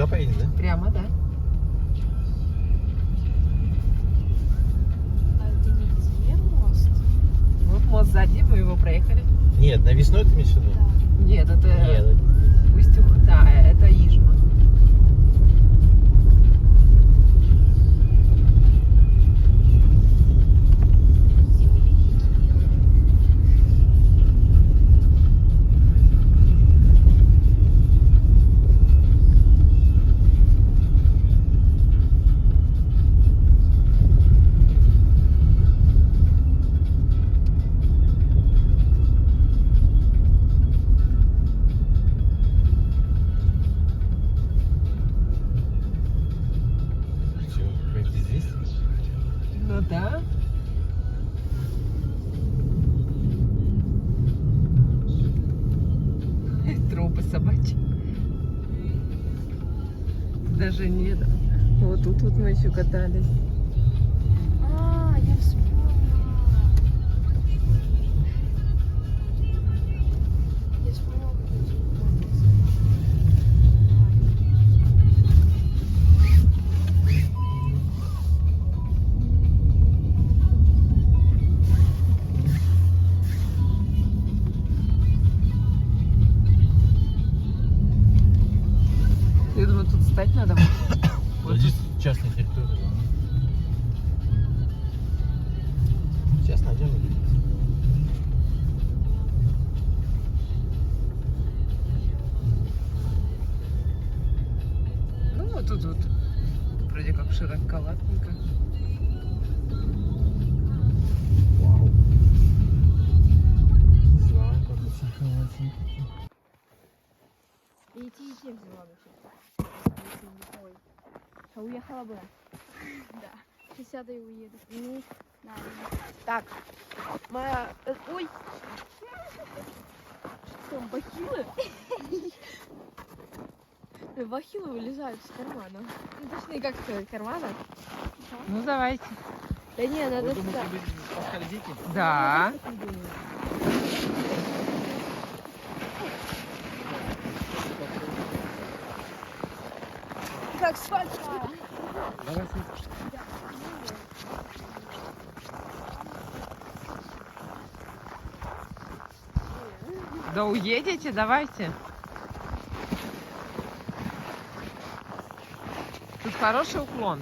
туда поедем, да? Прямо, да. А это не где мост? Вот мост сзади, мы его проехали. Нет, навесной ты имеешь в виду? Да. Нет, это Нет. Устюг, да, это Ижма. Все, пойти здесь? Ну да. Тропы собачьи. Даже нет. Вот тут вот мы еще катались. А, я вспомнила. Я вспомнила, как я запомнился. Я думаю, тут стать надо. Вот здесь частная территория. Да. Сейчас найдем. Ну вот тут вот. Вроде как широковатненько. Вау. Не знаю, как это сохранится. И идти взяла бы все. Ой. А уехала бы? Да. Сейчас сяду и уеду. Ну, да. Так. Моя... Ой! Что там, бахилы? Бахилы вылезают из кармана. Ну, точнее, как сказать, кармана. Ну давайте. Да не, надо... Вы думаете, вы поскользите? Да. Как спать? Давай, Да уедете, давайте. Тут хороший уклон.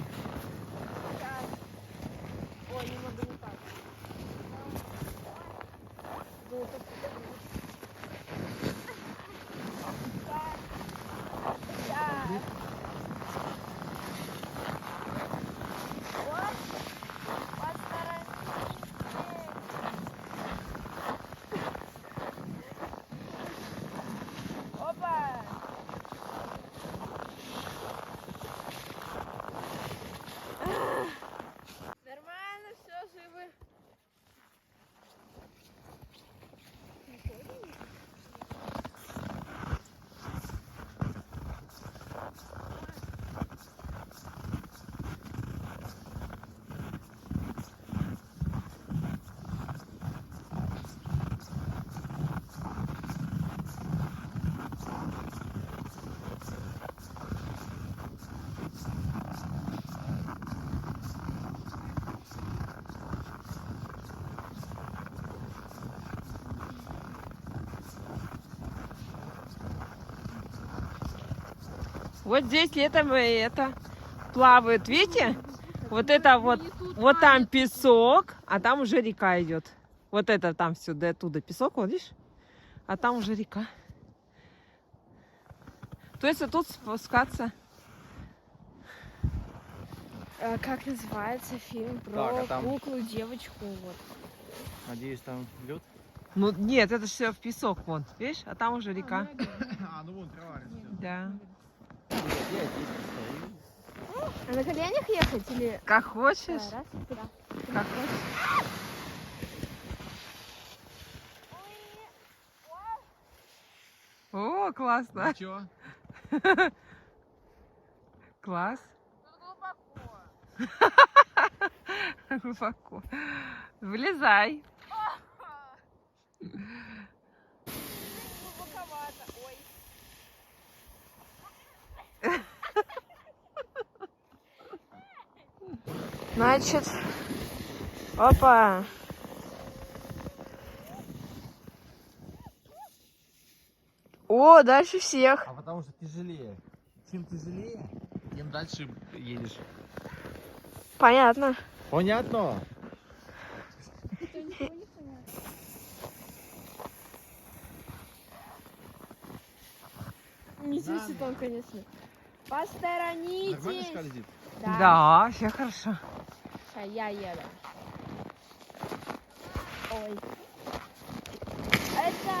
Ой, не могу не так. Нормально, все, живы. Вот здесь летом это плавают, видите? Вот это вот там песок, а там уже река идет. Вот это там сюда, оттуда песок, вот видишь? А там уже река. То есть тут спускаться. Как называется фильм про Так, а там- куклу, девочку? Вот. Надеюсь, там лед. Ну нет, это все в песок, вон, видишь? А там уже река. А, ну вон трава растет. Да. А на коленях ехать или... Как хочешь. Раз, да. Как хочешь. О, классно. Ничего. Класс. Глубоко. Влезай. Глубоковато, ой. Значит, опа. О, дальше всех. А потому что тяжелее. Чем тяжелее, тем дальше едешь. Понятно. Понятно? Это ничего не понятно. Несите там, конечно. Нормально Посторонитесь. скользит? Да, все хорошо. Сейчас я еду. Ой. Это...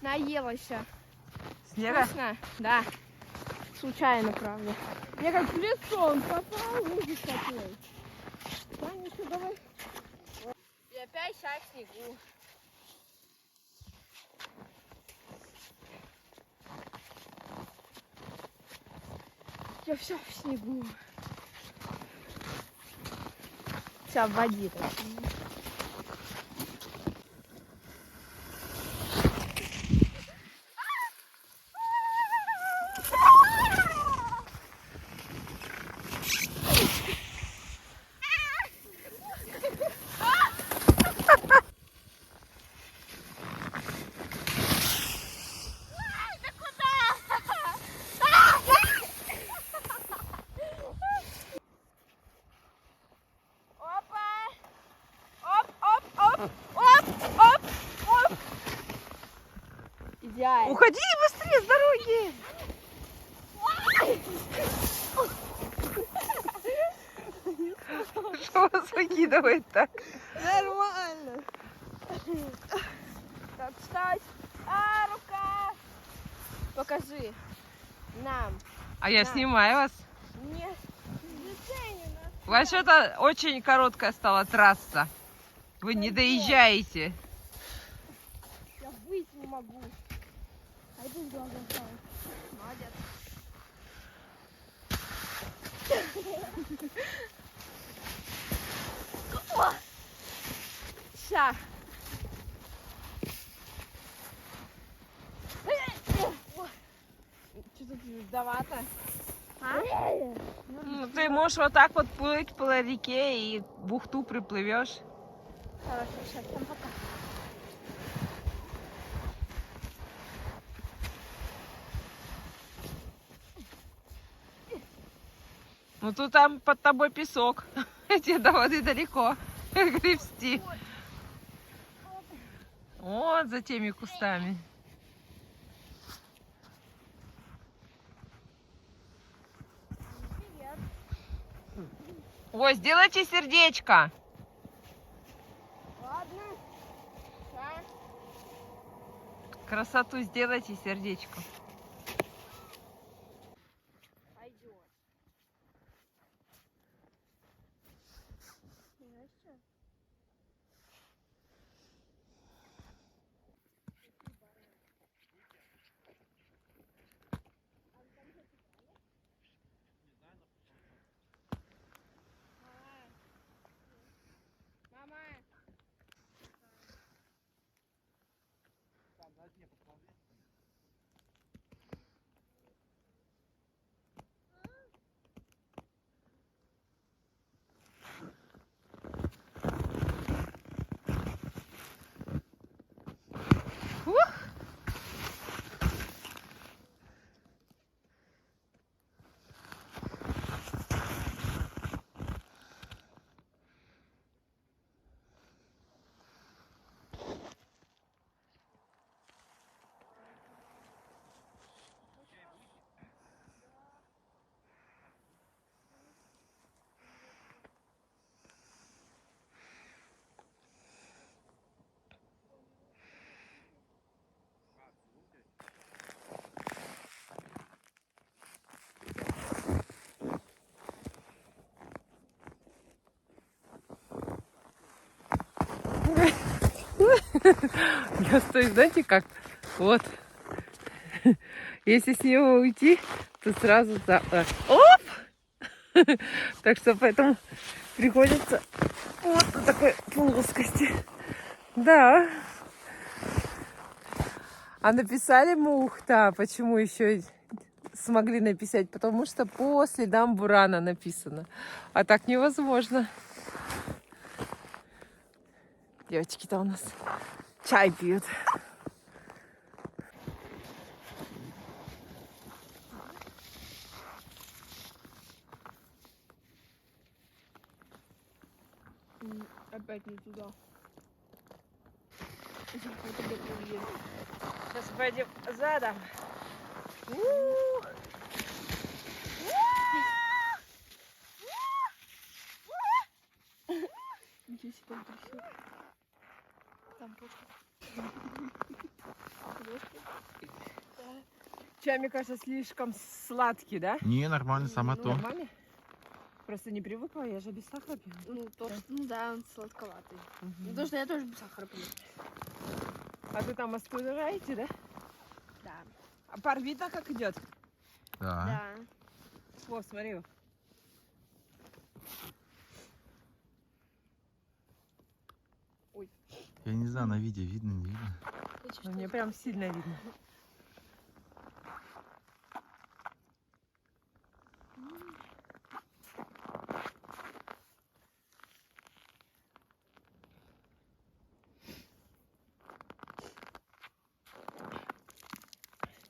Наелась. Снега? Вкусно? Да. Случайно, правда. Я как в лицом попал, ужас такой. Танечка, давай. И опять шаг в снегу. Я вся в снегу. Вся в воде. Идеально. Уходи быстрее с дороги. Что вас выкидывает так? Нормально. Так, встать. А, рука. Покажи нам. А я Да. снимаю вас. Нет. Заценено. Вообще-то очень короткая стала трасса. Вы не доезжаете. Я выйти не могу. А это глаза стало. Молодец. Ща. Что-то звездовато. А? Ну, ты можешь вот так вот плыть по реке и в бухту приплывешь. Хорошо, сейчас там пока. Ну тут там под тобой песок. Тебе до воды далеко. Гребсти. Вот за теми кустами. Привет. Ой, сделайте сердечко. Ладно. Ща. Красоту сделайте сердечко. Пойдет. Знаешь что? Мама. Я стою, знаете как? Вот. Если с него уйти, то сразу оп! Так что поэтому приходится вот на такой плоскости. Да. А написали мухта. Почему еще смогли написать? Потому что по следам бурана написано. А так невозможно. Девочки-то у нас чай пьют. Опять не туда. Сейчас пойдем задом. Ничего себе, там трясет. Там Чай, мне кажется, слишком сладкий, да? Не, нормально, сама то. Нормально? Просто не привыкла, я же без сахара пью. Ну, то, что, ну да, он сладковатый. Мгм. Ну, потому что я тоже без сахара пью. А вы там остужаете, да? Да. А пар видно, как идет? Да. Да. Вот, смотри. Я не знаю, на видео видно, не видно. Ну, мне прям сильно видно.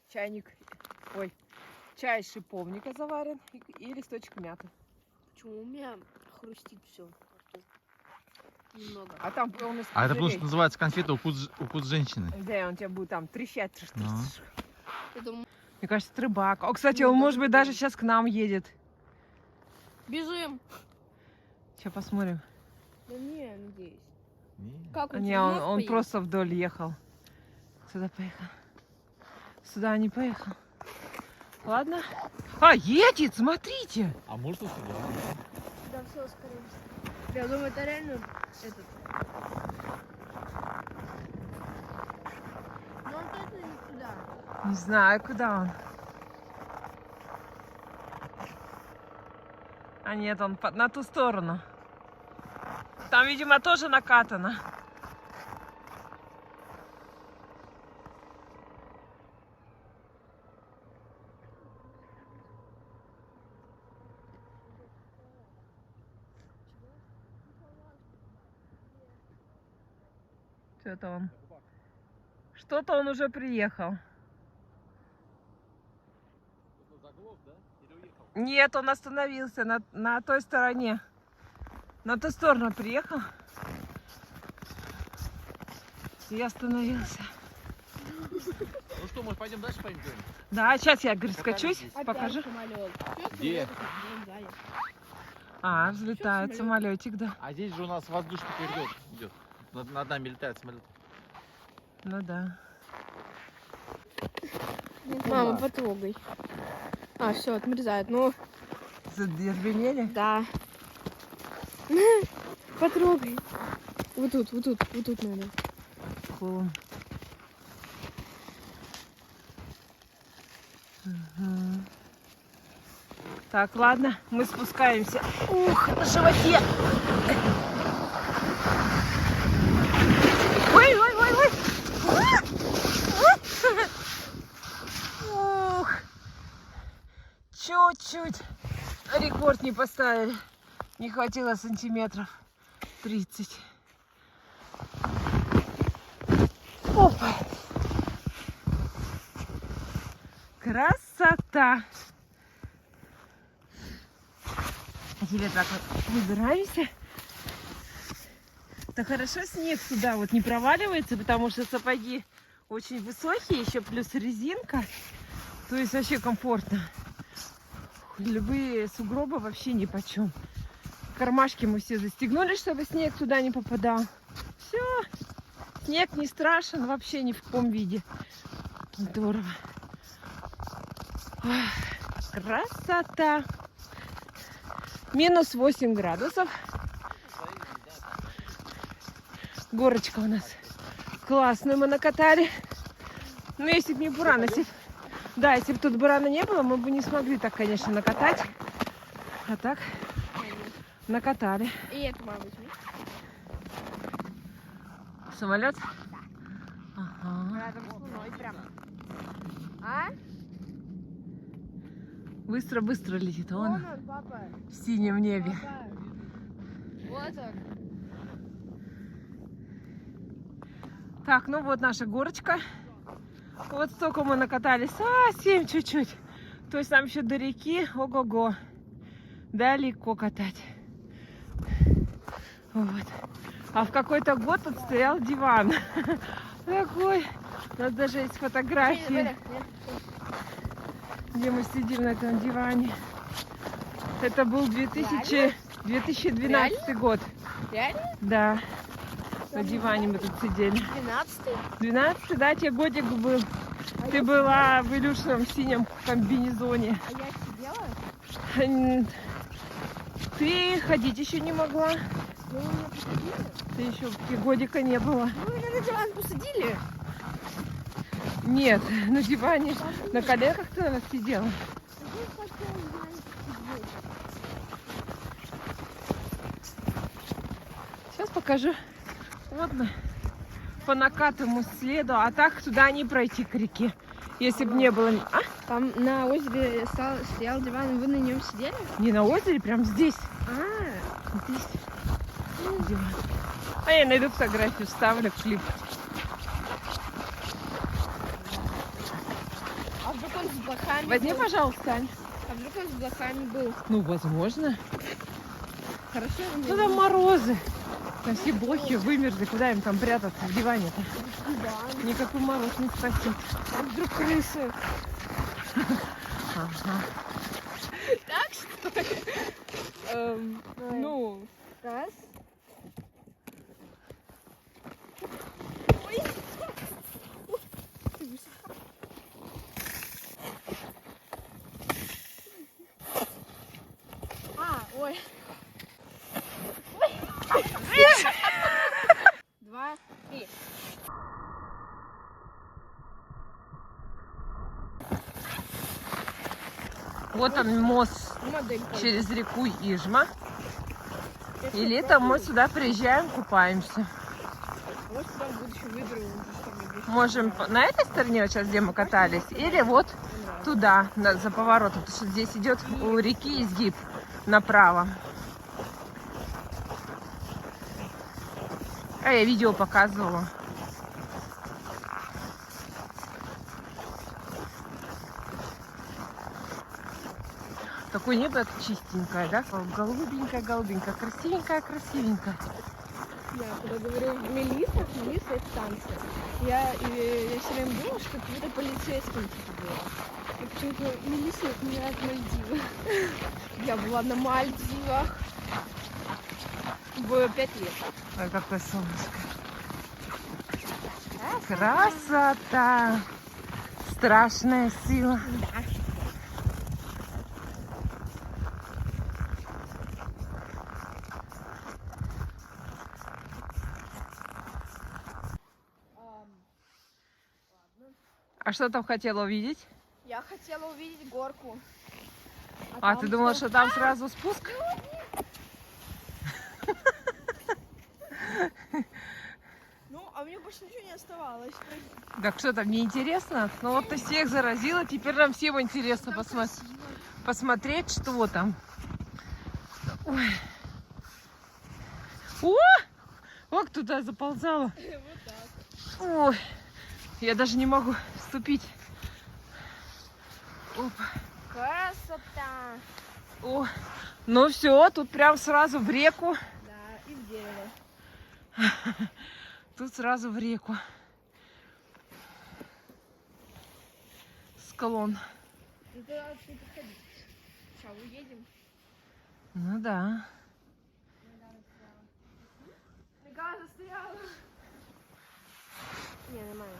Чайник, ой, чай из шиповника заварен и листочек мяты. Почему у меня хрустит все? Немного. А там он из А это потому пузырей. что называется конфета укус женщины. Да, он тебя будет там трещать. Ну. Я думаю, Мне кажется, это рыбак. О, кстати, Ну, он, да, может быть, да. даже сейчас к нам едет. бежим. Сейчас посмотрим. Да не, надеюсь. Не. Как он? Не, через мост он поедет? просто вдоль ехал. Сюда поехал. Сюда не поехал. Ладно. А, едет, смотрите. А можно сюда? Да, все, скорее всего. Я думаю, это реально этот. Но он точно не сюда. Не знаю, куда он. А нет, он на ту сторону. Там, видимо, тоже накатано. Что-то он. Что-то он уже приехал. Нет, он остановился на той стороне. На ту сторону приехал. И остановился. Ну что, может, пойдем дальше пойдем? Да, сейчас я, говорю, Катались скачусь, здесь. покажу. Самолет. Где? А, взлетает Всё, самолетик, да. А здесь же у нас воздушный коридор идет. Над нами летает самолет. Ну да. Мама, потрогай. А, все, отмерзает. Ну, Задервенели? да. Потрогай. Вот тут надо. Фу. Мгм. Так, ладно, мы спускаемся. Ух, на животе. Ой, ой, ой, ой. Ух. Чуть-чуть. Рекорд не поставили. Не хватило сантиметров 30. Опа. Красота. Теперь так вот выбираемся. Да хорошо снег сюда вот не проваливается, потому что сапоги очень высокие, еще плюс резинка. То есть вообще комфортно. Любые сугробы вообще ни почем. Кармашки мы все застегнули, чтобы снег туда не попадал. Все. Снег не страшен вообще ни в каком виде. Здорово. Ах, красота. Минус 8 градусов. Горочка у нас Классно мы накатали. Ну, если бы не буран, да, если бы тут бурана не было, мы бы не смогли так, конечно, накатать. А так накатали. И эту маму возьми. Самолет? Ага. Рядом с луной прям. А? Быстро-быстро летит Вон он он, папа. в синем небе. Папа. Вот он. Так, ну вот наша горочка. Вот столько мы накатались. Совсем чуть-чуть. То есть нам еще до реки, ого-го, далеко катать. Вот. А в какой-то год тут стоял диван. Такой. У нас даже есть фотографии, где мы сидим на этом диване. Это был 2012 год. Реально? Да. На диване мы тут сидели. 12-й? 12, да, тебе годик был. Ты была в Илюшином синем комбинезоне. А я сидела? Ты ходить еще не могла. Ну, меня посадили. Ты еще годика не было. Ну, меня на диван посадили. Нет, на диване, на коленках ты, наверное, сидела. Сейчас покажу. Вот мы по накатому следу, а так туда не пройти к реке. Если бы не было... А? Там на озере стоял диван, вы на нем сидели? Не на озере, прям здесь. А, Здесь диван. А я найду фотографию, вставлю в клип. а вдруг он с блохами Возьми, был? пожалуйста, Ань. А вдруг он с блохами был? Ну, возможно. Хорошо? Ну, там морозы. Там все блохи вымерзли. Куда им там прятаться в диване-то? Диван. Никакой мороз не спасет. А вдруг крысы? Ага. Так что? Ну, раз. Ой. Ой. Два, три. Вот он мост Модель. через реку Ижма. И летом мы сюда приезжаем, купаемся. Вот сюда в будущем выберу уже что-нибудь. Можем на этой стороне, вот сейчас, где мы катались, или вот туда, за поворотом. Потому что здесь идет у реки изгиб направо. А я видео показывала. Такое небо чистенькое, да? Голубенькое, голубенькое, красивенькое, красивенькое. Я когда говорю Мелисса это танцы. Я все время думала, что каким-то полицейским типа было. И почему-то Мелисса это не от Мальдивы. Я была на Мальдивах. Было 5 лет. Ой, какое солнышко. Красота! Страшная сила. А что там хотела увидеть? Я хотела увидеть горку. А там ты думала, что? что там сразу спуск? Ну, а мне больше ничего не оставалось. Так что там, неинтересно? Ну вот ты всех заразила, теперь нам всем интересно посмотреть, что там. Ой. О! О, туда заползала. Вот так. Ой, я даже не могу вступить. Опа. Красота. О, ну все, тут прям сразу в реку. Да, и в дерево. Тут сразу в реку. Склон. Ну туда ты подходи. Сейчас уедем. Ну да. Нога застряла. Не, нормально.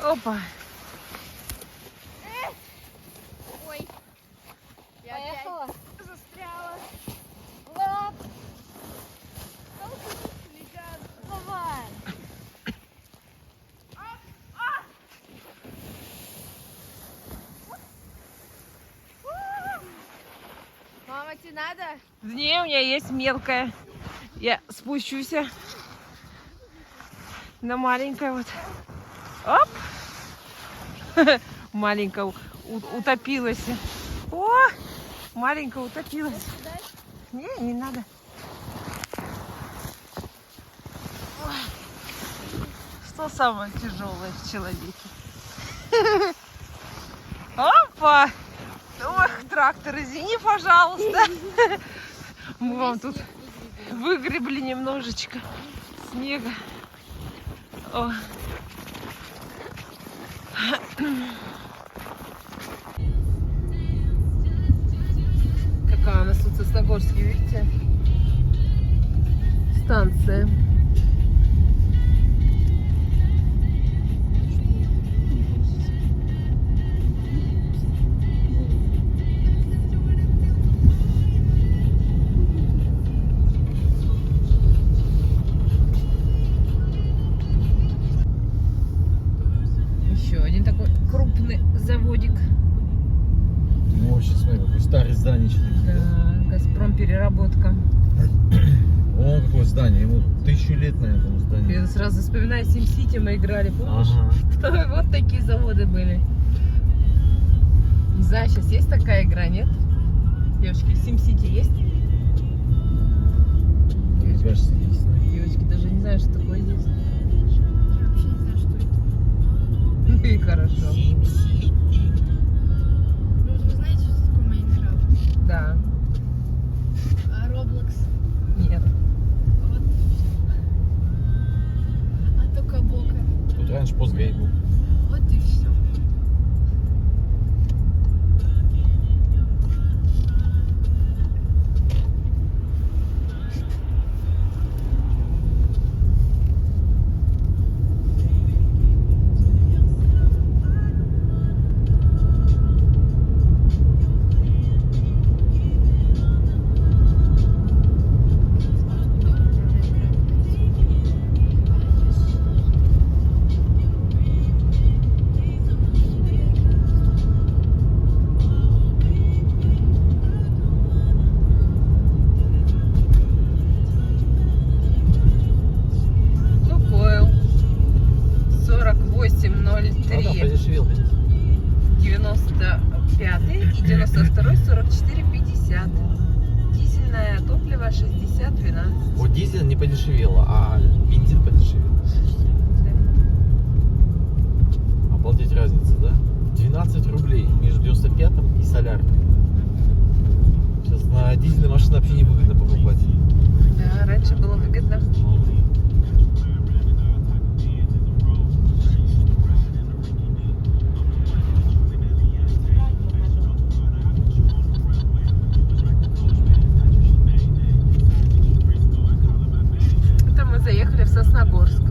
Опа. Ой. Я Поехала? опять застряла. Вот, Лежат. давай. Тебе надо? Не, у меня есть мелкая. Я спущусь на маленькая вот. Оп! Маленькая утопилась. О! Маленькая утопилась. Не надо. Ой. Что самое тяжелое в человеке? Опа! Ох, трактор, извини, пожалуйста. Мы вам тут выгребли немножечко снега. О. Какая у нас тут в Сосногорске, видите? Станция. Еще один такой крупный заводик. Ну, вообще, смотри, какой старый здание. Да, Газпром переработка. О, какое здание, ему 1000 лет, наверное, этому зданию. Я сразу вспоминаю, SimCity мы играли, помнишь? Ага. Вот такие заводы были. Не знаю, сейчас есть такая игра, нет? Девочки, SimCity есть? Мне кажется, есть. Девочки, даже не знаю, что такое есть. Я вообще не знаю, что это. Ну и хорошо. Ну, вот вы знаете, что такое Майнкрафт? Да. А Roblox? Нет. Вот. А только Бока. Тут раньше Postgre был. Вот и все. Лукойл. Она 4803. подешевел, конечно. 95 и 92 44,50. Дизельное топливо 60,12. Вот дизель не подешевело, а бензин подешевел. Обалдеть разница, да? 12 рублей между 95-м и соляркой. Сейчас на дизельные машины вообще не выгодно покупать. Да, раньше было выгодно. Это мы заехали в Сосногорск.